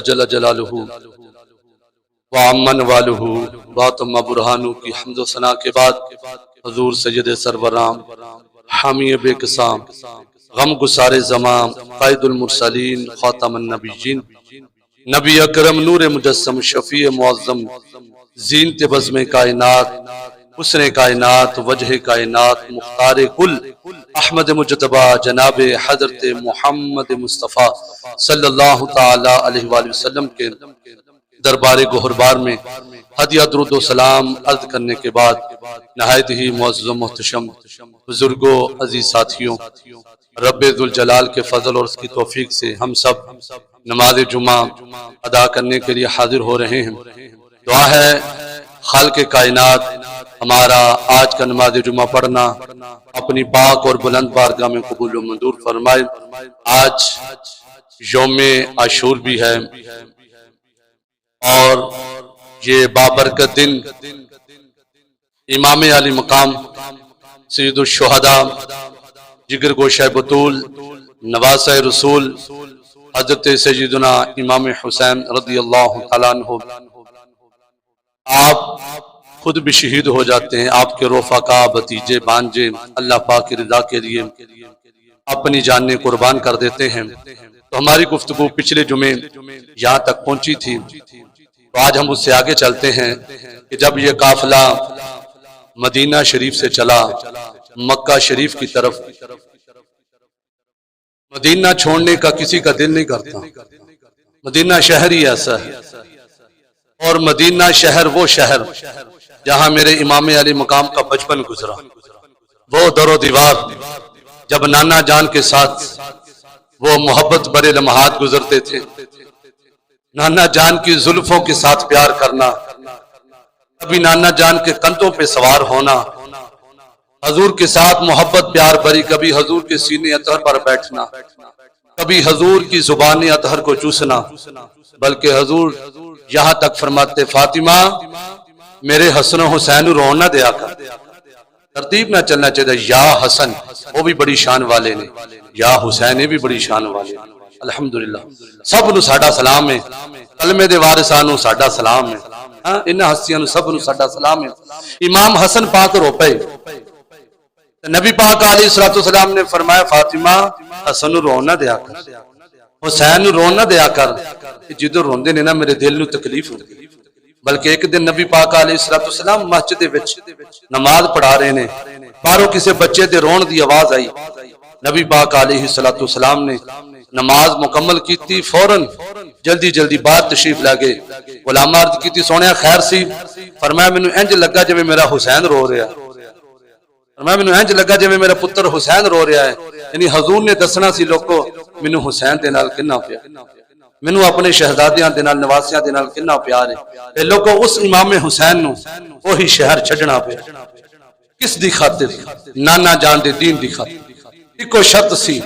جل جلالہ وعمن والہ واتم برہانو کی حمد و ثنا کے بعد حضور سید سرورام حامی بے قسام غم گسار زمان قائد المرسلین خاتم النبیین نبی اکرم نور مجسم شفیع معظم زینت بزم کائنات حسن کائنات وجہ کائنات مختار کل احمد مجتبہ جناب حضرت محمد مصطفیٰ صلی اللہ تعالی علیہ وآلہ وسلم کے دربار گہربار میں ہدیہ درود و سلام عرض کرنے کے بعد نہایت ہی معزز و محتشم بزرگوں عزیز ساتھیوں، رب ذوالجلال کے فضل اور اس کی توفیق سے ہم سب نماز جمعہ ادا کرنے کے لیے حاضر ہو رہے ہیں۔ دعا ہے خالق کائنات ہمارا آج کا نماز جمعہ پڑھنا اپنی پاک اور بلند بارگاہ میں قبول و منظور فرمائے۔ آج یوم عاشور بھی ہے اور یہ بابرکت دن امام علی مقام سید الشہداء جگر گوشہ بطول نواسہ رسول حضرت سیدنا امام حسین رضی اللہ تعالیٰ عنہ آپ خود بھی شہید ہو جاتے ہیں، آپ کے رفقا بھتیجے بھانجے اللہ پاک کی رضا کے لیے اپنی جانیں قربان کر دیتے ہیں۔ تو ہماری گفتگو پچھلے جمعے یہاں تک پہنچی تھی، تو آج ہم اس سے آگے چلتے ہیں کہ جب یہ قافلہ مدینہ شریف سے چلا مکہ شریف کی طرف، مدینہ چھوڑنے کا کسی کا دل نہیں کرتا، مدینہ شہر ہی ایسا ہے، اور مدینہ شہر وہ شہر جہاں میرے امام علی مقام کا بچپن گزرا، وہ در و دیوار جب نانا جان کے ساتھ وہ محبت برے لمحات گزرتے تھے، نانا جان کی زلفوں کے ساتھ پیار کرنا، کبھی نانا جان کے کندھوں پہ سوار ہونا، حضور کے ساتھ محبت پیار بری، کبھی حضور کے سینے اطہر پر بیٹھنا، کبھی حضور کی زبان اطہر کو چوسنا، بلکہ حضور یہاں تک فرماتے فاطمہ میرے حسن و حسین رونا دیا کر، ترتیب نہ چلنا چاہیے، یا حسن وہ بھی بڑی شان والے نے، یا حسین بھی بڑی شان والے نے۔ الحمدللہ سب نو ساڈا سلام ہے، کلمے دے وارثانو ساڈا سلام ہے، انہاں ہستیاں نو سب نو ساڈا سلام ہے۔ امام حسن پاک رو پے، نبی پاک علیہ السلام نے فرمایا فاطمہ حسن نو رون نہ دیا کر، حسین نو رون نہ دیا کر، جدو روندے نے نا میرے دل نو تکلیف ہوندی۔ بلکہ ایک دن نبی پاک علیہ السلام مسجد وچ نماز پڑھا رہے نے، باہروں کسی بچے دے رون دی آواز آئی، نبی پاک علیہ السلام نے نماز مکمل کیتی، فوراً جلدی جلدی باہر تشریف لے گئے، غلام عرض کیتی سونیا خیر سی؟ فرمایا مینوں انج لگا جویں میرا حسین رو رہا ہے، فرمایا مینوں انج لگا جویں میرا پتر حسین رو رہا ہے، یعنی حضور نے دسنا سی لوگوں مینوں حسین دے نال کنا پیار، مینوں اپنے شہزادیاں دے نال نواسیاں دے نال کنا پیار ہے، اے لوگوں اس امام حسین نو وہی شہر چھڈنا پیا، کس دی خاطر؟ نانا جان دے دین دی خاطر۔ ایکو شرط سی،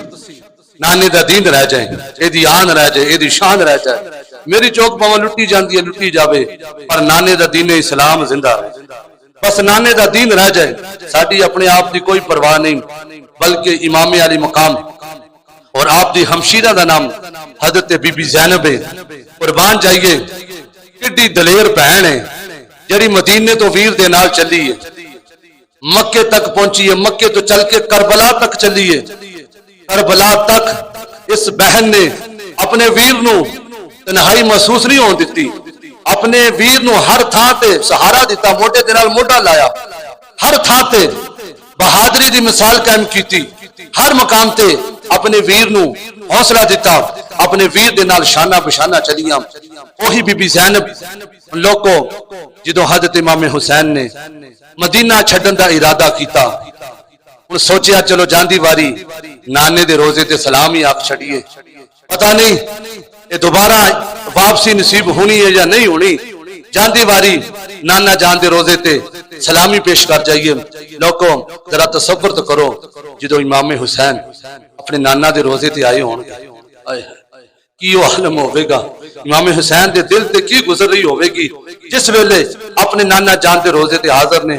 نانے دا دین رہ جائے، اے دی آن رہ جائے، اے دی شان رہ جائے، میری چوک پاواں لٹی جاندی ہے لٹی جاوے، پر نانے دا دین اسلام زندہ رہ جائے، بس نانے دا دین رہ جائے، ساڈی اپنے آپ دی کوئی پرواہ نہیں، بلکہ امام علی مقام اور آپ دی ہمشیرہ دا نام حضرت بی بی زینب ہے، قربان جائیے کڈی دلیر بہن ہے جڑی مدینے تو ویر دے نال چلی ہے، مکے تک پہنچی ہے، مکے تو چل کے کربلا تک چلی ہے، کربلا تک اس بہن نے اپنے ویر نو تنہائی محسوس نہیں ہون دیتی، اپنے ویر نو ہر تھاں تے سہارا دیتا، موٹے دے نال موٹا لایا، ہر تھاں تے بہادری دی مثال قائم کیتی، ہر مقام تے اپنے ویر نو حوصلہ دیتا، اپنے ویر دے نال شانہ بشانہ چلیاں۔ وہی بی بی زینب لوگوں جدو حضرت امام حسین نے مدینہ چھڈن دا ارادہ کیتا، ان سوچیا چلو جاندی واری نانے دے روزے تے سلام ہی آکھ چھڑیے، پتہ نہیں یہ دوبارہ واپسی نصیب ہونی ہے یا نہیں ہونی، جاندی واری نانا جان دے روزے تے سلامی پیش کر جائیے۔ لوگوں ذرا تصور تو کرو جدو امام حسین اپنے نانا دے روزے تے آئے ہون گے، کی وہ عالم ہوئے گا، امام حسین دے دل تے کی گزر رہی ہوئے گی جس ویلے اپنے نانا جان دے روزے تے حاضر نے،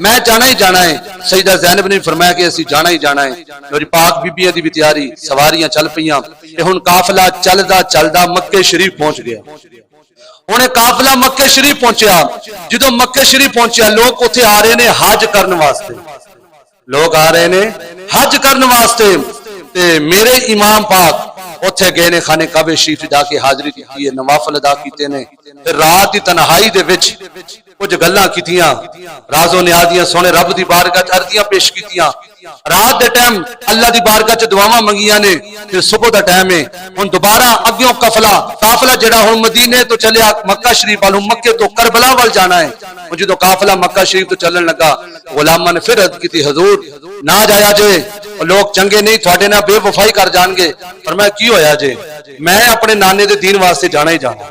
میں جانا ہی جانا ہے. سیدہ زینب نے فرمایا کہ اسی جانا ہی جانا ہے. میری پاک بیبیاں دی بھی تیاری, سواریاں چل پیاں کہ ہن قافلہ چلدا چلدا مکے شریف پہنچ گیا. انہیں قافلہ مکے شریف پہنچیا. جدو مکے شریف پہنچیا لوگ اتھے آ رہے نے حج کرنے واسطے, لوگ آ رہے نے حج کرنے واسطے. تے میرے امام پاک اتھے گئے نے خانے کعبے شریف جا کے حاضری کی ہے, نوافل ادا کیتے نے. پھر رات دی تنہائی دے وچ کچھ گلاں کیتیاں, راز و نیازیاں سونے رب دی بارگاہ چ عرضیاں پیش کیتیاں. رات دے ٹائم اللہ دی بارگاہ چ دعاواں منگیاں نے. پھر صبح دا ٹائم ہے, ہن دوبارہ اگیوں قافلہ جڑا ہن مدینے تو چلیا مکہ شریف والوں, مکے تو کربلا وال جانا ہے. ہن جدوں قافلہ مکہ شریف تو چلن لگا غلاماں نے پھر عرض کیتی حضور نہ جایا جے, لوگ چنگے نہیں تھوڑے نہ بے وفائی کر جان گے. فرمایا کی ہویا جے؟ میں اپنے نانے دے دین واسطے جانا ہی جانا.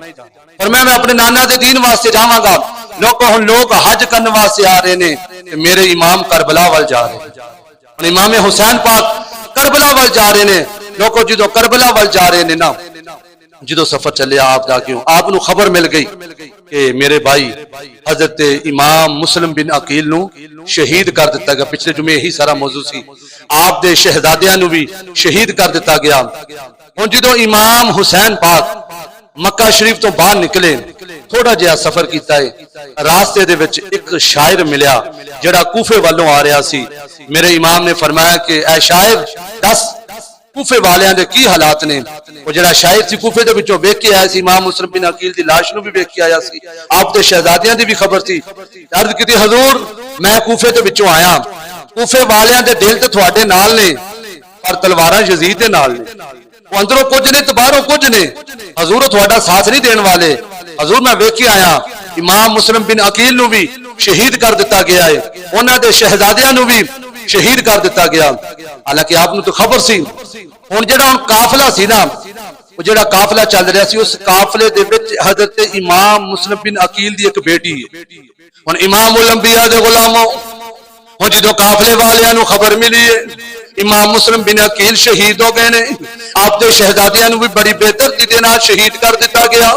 فرمایا میں اپنے نانا دے دین واسطے جاواں گا. لوگ حج کرنے واسطے آ رہے نے, میرے امام کربلا وال جا رہے ہیں. امام حسین پاک کربلا وال جا رہے نے. لوگوں جدو کربلا وال جا رہے نے نا, جدو سفر چلے آپ جا کے آپ نو خبر مل گئی کہ میرے بھائی حضرت امام مسلم بن عقیل نو شہید کر دیتا گیا. پچھلے جمعے ہی سارا موضوع سی. آپ دے شہزادیاں نو بھی شہید کر دیتا گیا. ہن جدو امام حسین پاک مکہ شریف تو باہر نکلے, تھوڑا جہا سفر کیتا ہے, راستے دے وچ ایک شاعر ملیا جڑا کوفے والوں آ رہا سی. میرے امام نے فرمایا کہ اے شاعر دس کوفے والیاں دے کی حالات نے. وہ جڑا شاعر سی کوفے دے وچوں ویکھ کے آیا سی, امام مسلم بن عقیل دی لاش نو بھی ویکھ کے آیا سی. آپ دے شہزادیاں دی بھی خبر سی. عرض کیتی حضور میں کوفے دے وچوں آیا, کوفے والیاں دے دل تے تھوڑے نال نے پر تلواراں یزید دے نال نے. وہ اندروں کچھ نے تو باہروں کچھ نے. حضور تھوڑا ساتھ نہیں دین والے. حضور میں ویکھ کے آیا امام مسلم بن عقیل نو بھی شہید کر دیتا گیا ہے, انہاں دے شہزادیاں نو بھی شہید کر دیتا گیا. حالانکہ آپ نو تو خبر سی. ہن جڑا ہن قافلہ سی نا, وہ جڑا قافلہ چل رہا سی, اس قافلے دے وچ حضرت امام مسلم بن عقیل دی ایک بیٹی ہے. ہن امام الانبیاء دے غلاموں, ہن جدوں قافلے والیاں نو خبر ملی ہے امام مسلم بن عقیل شہید ہو گئے نے, آپ دے شہزادیاں نو بھی بڑی بہترتی دے نال شہید کر دیتا گیا.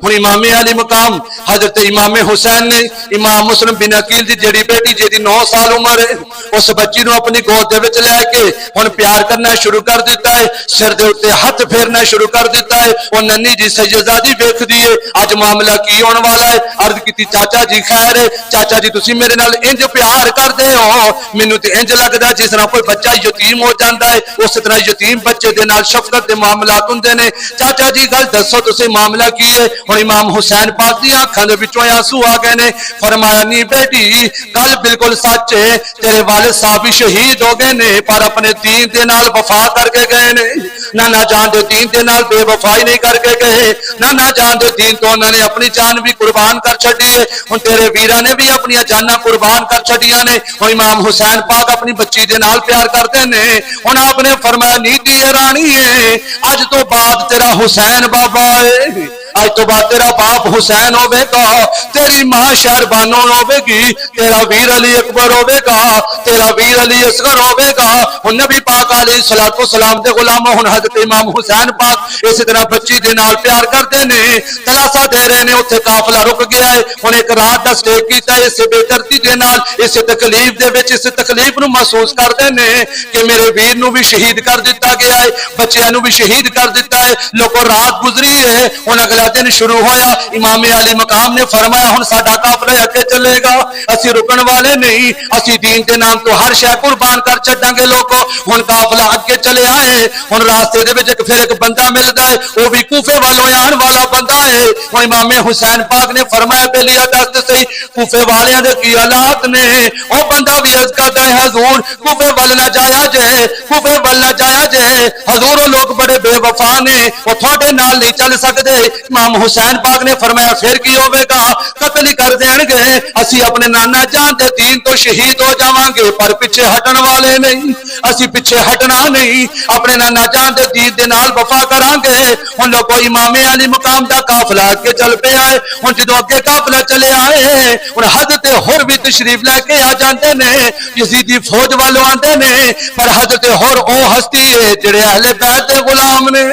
ہن امام علی مقام حضرت امام حسین نے امام مسلم بن عقیل دی جڑی بیٹی جیدی 9 سال عمر ہے, اس بچی نو اپنی گود دے وچ لے کے ہن پیار کرنا شروع کر دیتا ہے, سر دے اوتے ہاتھ پھیرنا شروع کر دیتا ہے. او ننی جی سیدزادی ویکھ دی ہے اج معاملہ کی ہون والا ہے. عرض کیتی چاچا جی خیر ہے, چاچا جی تسی میرے نال انج پیار کردے ہو, مینوں تے انج لگدا جس طرح کوئی بچہ یتیم ہو جاندا ہے, اس طرح یتیم بچے دے نال شفقت دے معاملات ہوندے نے. چاچا جی گل دسو تسی معاملہ کی ہے؟ ہن امام حسین پاک دی آنکھاں دے وچوں آنسو آ گئے نے. فرمایا نہیں بیٹی گل بالکل سچ ہے, تیرے والد صاحب بھی شہید ہو گئے نے پر اپنے دین دے نال وفا کر کے گئے نے. نانا جان دے دین دے نال بے وفائی نہیں کر کے گئے. نانا جان دے دین تو انہوں نے اپنی جان بھی قربان کر چھڈی ہے. ہن تیرے ویراں نے بھی اپنی جاناں قربان کر چھڈیاں نے. ہن امام حسین پاک اپنی بچی دے نال پیار کرتے نے. ہن آپ نے فرمایا نیتی رانی ہے, اج تو بعد تیرا حسین بابا ہے, اج تو بعد تیرا باپ حسین ہوے گا, تیری ماں شہربانو ہوے گی, تیرا ویر علی اکبر ہوے گا, تیرا ویر علی اصغر ہوے گا. ہن نبی پاک علیہ الصلوۃ والسلام دے غلاموں ہن حضرت امام حسین پاک اسی طرح بچی دے نال پیار کرتے نے, تلاشا دے رہے نے. اوتھے قافلہ رک گیا ہے. ہن ایک رات دا سٹے کیتا ہے اس بے دردی دے نال, اس تکلیف دے وچ اس تکلیف نو محسوس کردے نے کہ میرے ویر نو بھی شہید کر دیتا گیا ہے, بچیاں نو بھی شہید کر دیتا ہے. لوگوں رات گزری ہے, ہن اگلا دن شروع ہویا. امام علی مقام نے فرمایا ہن ساڈا قافلہ اگے چلے گا, اسی رکن والے نہیں, اسی دین دے نام تو ہر شے قربان کر چھڈاں گے. لوگوں ہن قافلہ اگے چلے آئے. ہن راستے دے وچ پھر ایک بندہ ملدا ہے, وہ بھی کوفے والوں آن والا بندہ ہے. ہن امام حسین پاک نے فرمایا پہلی دس صحیح کوفے والیاں دے کی حالات نے. او بندہ بھی عرض کردا ہے حضور کوفے ول نہ جایا جے, کوفے ول نہ جایا جے, حضور وہ لوگ بڑے بے وفا نے, وہ تھوڑے نال نہیں چل سکدے. امام حسین پاک نے فرمایا پھر کی ہوے گا, قتل ہی کر دین گے. اسی اپنے نانا جان دے دین تو شہید ہو جاواں گے پر پیچھے ہٹن والے نہیں, اسی پیچھے ہٹنا نہیں, اپنے نانا جان دے دین دے نال وفا کراں گے. ہن لوگوں امام علی مقام دا قافلہ اگے چل پیا ہے. ہن جدوں اگے قافلہ چلے آئے ہن حضرت حر بھی تشریف لے کے آ جاندے نے, یزیدی فوج والوں آندے نے, پر حضرت حر او ہستی ہے جڑے اہل بیت دے غلام نے,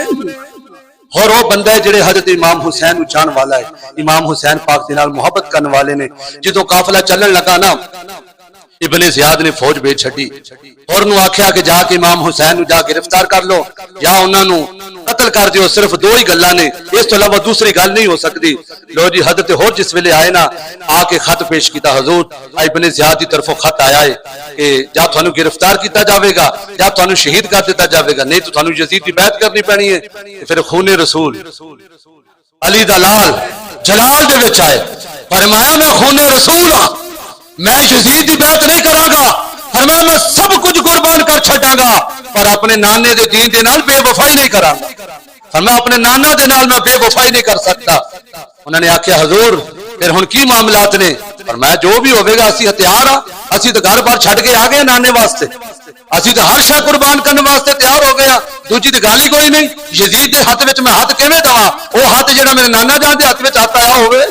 اور وہ بندہ ہے جڑے حضرت امام حسین نو جان والا ہے, امام حسین پاک دے نال محبت کرن والے نے. جدوں قافلہ چلن لگا نا ابن زیاد نے فوج بھیج چھڈی اور انہوں آکھیا کہ جا کے امام حسین نو جا گرفتار کر لو یا انہاں نو قتل کر دیو. صرف دو ہی گلاں نے, اس تو علاوہ دوسری گل نہیں ہو سکتی. لو جی حضرت ہور جس ویلے آئے نا آ کے خط پیش کیتا, حضور ابن زیاد کی طرفوں خط آیا ہے کہ جا تھانو گرفتار کیتا جاوے گا یا تھانو شہید کر دیتا جاوے گا, نہیں تو تھانو یزید کی بیعت کرنی پینی ہے. پھر خون رسول علی دا لال جلال دے وچ آئے, فرمایا میں خون رسول ہاں, میں یزید کی بیعت نہیں کراں گا. فرمایا میں سب کچھ قربان کر چھڈاں گا پر اپنے نانے دے دین دے نال بے وفائی نہیں کراں گا. فرمایا اپنے نانا دے نال میں بے وفائی نہیں کر سکتا. انہوں نے آکھیا حضور پھر ہن کی معاملات نے؟ فرمایا جو بھی ہوے گا اسی ہتھیار ہاں, اسی تو گھر بار چھڈ کے آ گئے نانے واسطے, اسی تو ہر شے قربان کرنے واسطے تیار ہو گیا. دوجی تے گل ہی کوئی نہیں. یزید دے ہاتھ وچ میں ہاتھ کیویں دواں؟ وہ ہاتھ جڑا میرے نانا جان دے ہاتھ وچ ہاتھ آیا ہوئے,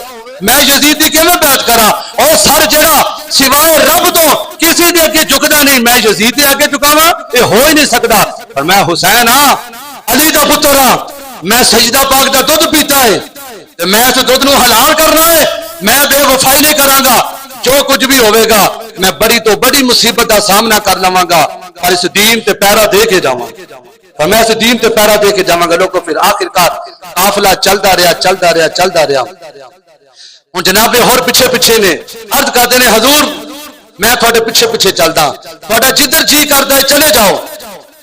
میں یزید دی کیویں بیعت کراں؟ اور سر جڑا سوائے رب تو کسی دے اگے جھکدا نہیں, میں یزید دے اگے جھکاواں؟ یہ ہو ہی نہیں سکدا. پر میں حسین ہاں, علی دا پتر ہاں, میں سجدہ پاک دا دودھ پیتا ہے تے میں اس دودھ نو حلال کرنا ہے, میں بے وفائی نہیں کراں گا. جو کچھ بھی ہوئے گا میں بڑی تو بڑی مصیبت کا سامنا کر لواں گا پر اس دین تے پیرا دے کے جاواں گا, اور میں اس دین تے پیرا دے کے جاواں گا. لوگوں پھر آخرکار قافلہ چلدا رہا. ہن جناب ہور پیچھے پیچھے نے عرض کردے نے حضور میں تھوڑے پیچھے پیچھے چلدا, تھوڑا جدھر جی کردا ہے چلے جاؤ,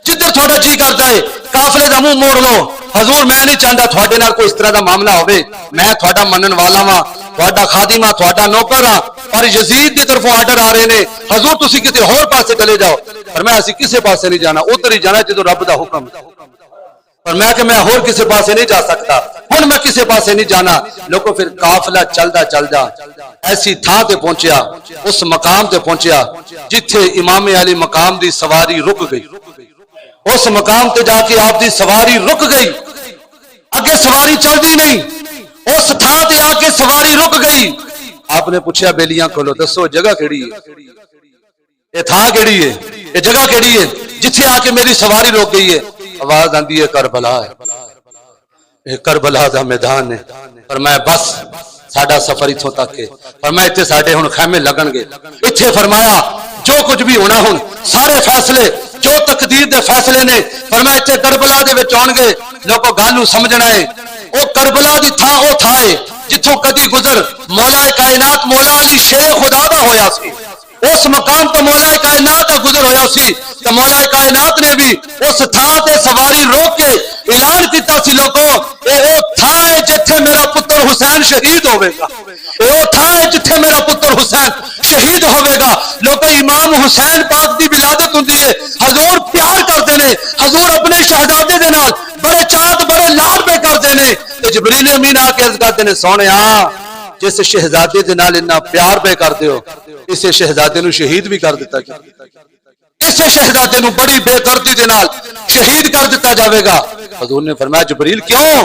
جدھر تھوڑا جی کردا ہے قافلے دا منہ موڑ لو. حضور میں نہیں چاہتا تھوڑے نال کوئی اس طرح دا معاملہ ہوئے, میں تھوڑا منن والا ہاں, تھوڑا خادم ہاں, تھوڑا نوکر ہاں, پر یزید دی طرفوں آرڈر آ رہے نے حضور تسی کسی ہور پاسے چلے جاؤ. پر میں اسی کسے پاسے نہیں جانا, ادھر ہی جانا جدوں رب دا حکم. پر میں کہ میں ہور کسے پاسے نہیں جا سکتا, ہن میں کسے پاسے نہیں جانا. لوگوں پھر قافلہ چلدا ایسی تھاں تے پہنچیا, اس مقام تے پہنچیا جتھے امام علی مقام دی سواری رک گئی. اس مقام تے جا کے آپ دی سواری رک گئی, اگے سواری چلدی نہیں, اس تھاں تے آ کے سواری رک گئی. آپ نے پوچھا بیلیاں کولو دسو جگہ کیڑی ہے, یہ تھاں کیڑی ہے, یہ جگہ کیڑی ہے جتھے آ کے میری سواری رک گئی ہے؟ آواز آندی ہے کربلا ہے, یہ کربلا دا میدان ہے. پر میں بس ساڈا سفر اتھوں تک ہے, پر میں اتنے ساڈے ہن خیمے لگن گے. اتھے فرمایا جو کچھ بھی ہونا ہن سارے فیصلے جو تقدیر دے فیصلے نے, پر میں اتنے کربلا دے وچ آن گے. لوگوں گل نو سمجھنا ہے, او کربلا دی تھاں او تھا ہے جتھوں کدی گزر مولا کائنات مولا علی شیر خدا دا ہویا سی. اس مقام تو مولا کائنات دا گزر ہویا سی, تو مولا کائنات نے بھی اس تھاں تے سواری روک کے اعلان کیتا سی لوگوں اے او تھاں ہے جتھے میرا پتر حسین شہید ہوے گا, اے او تھاں ہے جتھے میرا پتر حسین شہید ہوے گا. لوگوں امام حسین پاک دی ولادت ہوندی ہے, حضور پیار کردے نے, حضور اپنے شہزادے دے نال بڑے چاہت بڑے لاڈ پہ کردے نے. تے جبریل امین آ کے عرض کردے نے سونیا جس شہزادے دے نال اتنا پیار پہ کردے ہو اس شہزادے نو شہید بھی کر دیتا جائے, اس شہزادے نو بڑی بے دردی دے نال شہید کر دیتا جاوے گا. حضور نے فرمایا جبریل کیوں؟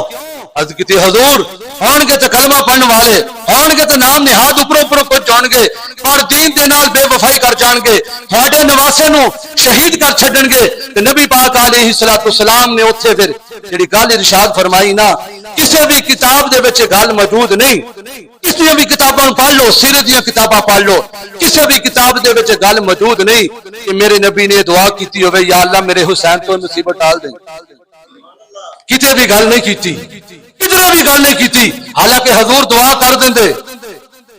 عرض کیتی حضور ہون گے تے کلمہ پڑھن والے, ہون گے تے نام نہاد اوپر پہنچ جان گے, پر دین دے نال بے وفائی کر جان گے, تھوڑے نواسے نو شہید کر چھڈن گے. تے نبی پاک علیہ الصلوۃ والسلام نے اوتھے پھر جڑی گل ارشاد فرمائی نا, کسی بھی کتاب دے وچ گل موجود نہیں, کسی بھی کتاباں پڑھ لو, سیرت دی کتاباں پڑھ لو, کسی بھی کتاب دے وچ گل موجود نہیں کہ میرے نبی نے دعا کیتی ہوے یا اللہ میرے حسین تو مصیبت ٹال دے. کتے بھی گل نہیں کیتی, کدھر بھی گل نہیں کیتی. حالانکہ حضور دعا کر دیندے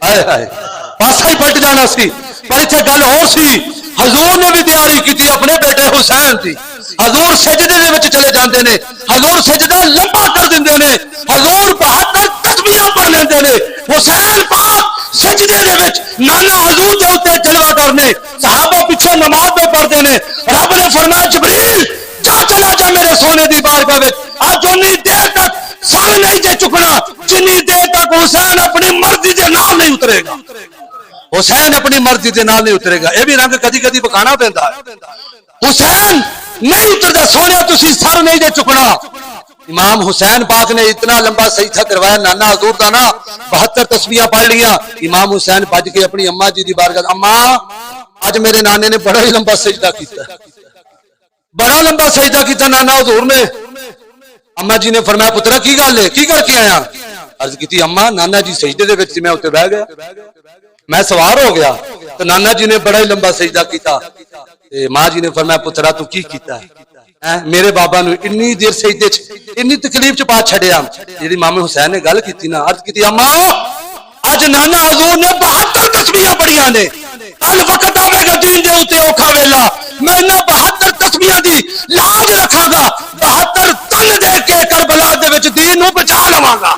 ہائے ہائے پاسا ہی پلٹ جانا سی, پر اتنے گل ہو سی حضور نے بھی تیاری کی اپنے بیٹے حسین کی. حضور سجدے دے وچ چلے جاندے نے, حضور سجدہ لمبا کر دیندے نے, حضور 72 تسبیحاں پڑھ لیندے نے. حسین پاک سجدے دے وچ نانا حضور دے اوتے جلوہ کرنے, صحابہ پیچھے نماز پہ پڑھدے نے. رب نے فرمایا جبریل جا چلا جا میرے سونے دی بارگاہ وچ, اج اونی دیر تک سر نہیں جے چکنا جنی دیر تک حسین اپنی مرضی دے نال نہیں اترے گا. حسین اپنی مرضی دے نال نہیں اترے گا. اے بھی رنگ کدی کدی بکھانا پیندا ہے. حسین نہیں اتردا, سونے تسی سر نہیں جے چکنا. امام حسین پاک نے اتنا لمبا سجدہ کروایا نانا حضور دا نا, 72 تسبیحاں پڑھ لیاں. امام حسین بھج کے اپنی اما جی دی بارگاہ, اما اج میرے نانے نے بڑا ہی لمبا سجدہ کیتا, بڑا لمبا سجدہ کیتا نانا حضور نے. اما جی نے فرمایا پترا کی گل ہے, کی کر کے آیا؟ عرض کیتی اما نانا جی سجدے دے وچ میں اوتے بیٹھ گیا. میں سوار ہو گیا تو نانا جی نے بڑا ہی لمبا سجدہ کیتا تے ماں جی نے فرمایا پترا تو کی کیتا ہے میرے بابا نو انی دیر سجدے چ انی تکلیف چ پا چھڑیا جیڑی امام حسین نے گل کیتی نا عرض کیتی اما اج نانا حضور نے 72 تسبیحاں پڑھیاں نے کل وقت آوے گا دین دے اوتے اوکھا ویلا میں نہ 72 تسبیحاں دی لاج رکھاں گا 72 تن دے کے کربلا دے وچ دین نو بچا لواں گا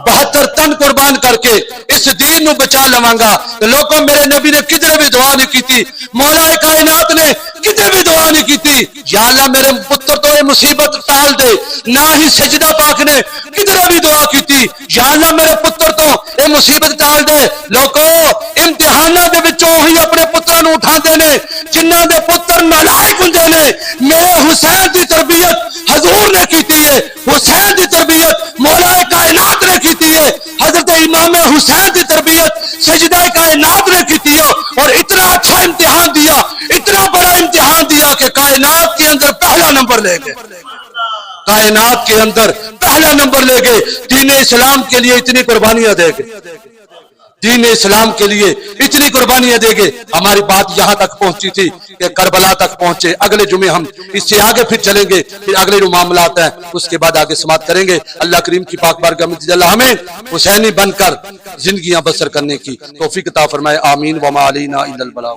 72 تن قربان کر کے اس دین نو بچا لواں گا تے لوگوں میرے نبی نے کدھر بھی دعا نہیں کیتی مولا کائنات نے کدھر بھی دعا نہیں کیتی یا اللہ میرے پتر تو یہ مصیبت ٹال دے نہ ہی سجدہ پاک نے کدھر بھی دعا کیتی یا اللہ میرے پتر تو یہ مصیبت ٹال دے لوگوں امتحاناں دے وچوں ہی اپنے پتراں نو اٹھاندے نے جنہاں دے پتر نالائق ہوندے نے میرے حسین دی تربیت حضور نے کیتی ہے حسین دی تربیت مولا کائنات نے کیتی ہے حضرت امام حسین کی تربیت سجدہ کائنات نے کی اور اتنا اچھا امتحان دیا اتنا بڑا امتحان دیا کہ کائنات کے اندر پہلا نمبر لے گئے کائنات کے اندر پہلا نمبر لے گئے دین اسلام کے لیے اتنی قربانیاں دے گئے دین اسلام کے لیے اتنی قربانیاں دے گئے ہماری بات یہاں تک پہنچی تھی کہ کربلا تک پہنچے اگلے جمعے ہم اس سے آگے پھر چلیں گے پھر اگلے جو معاملات ہیں اس کے بعد آگے سماعت کریں گے اللہ کریم کی پاک بارگاہ میں اللہ ہمیں حسینی بن کر زندگیاں بسر کرنے کی توفیق عطا فرمائے آمین وما علینا الا البلاغ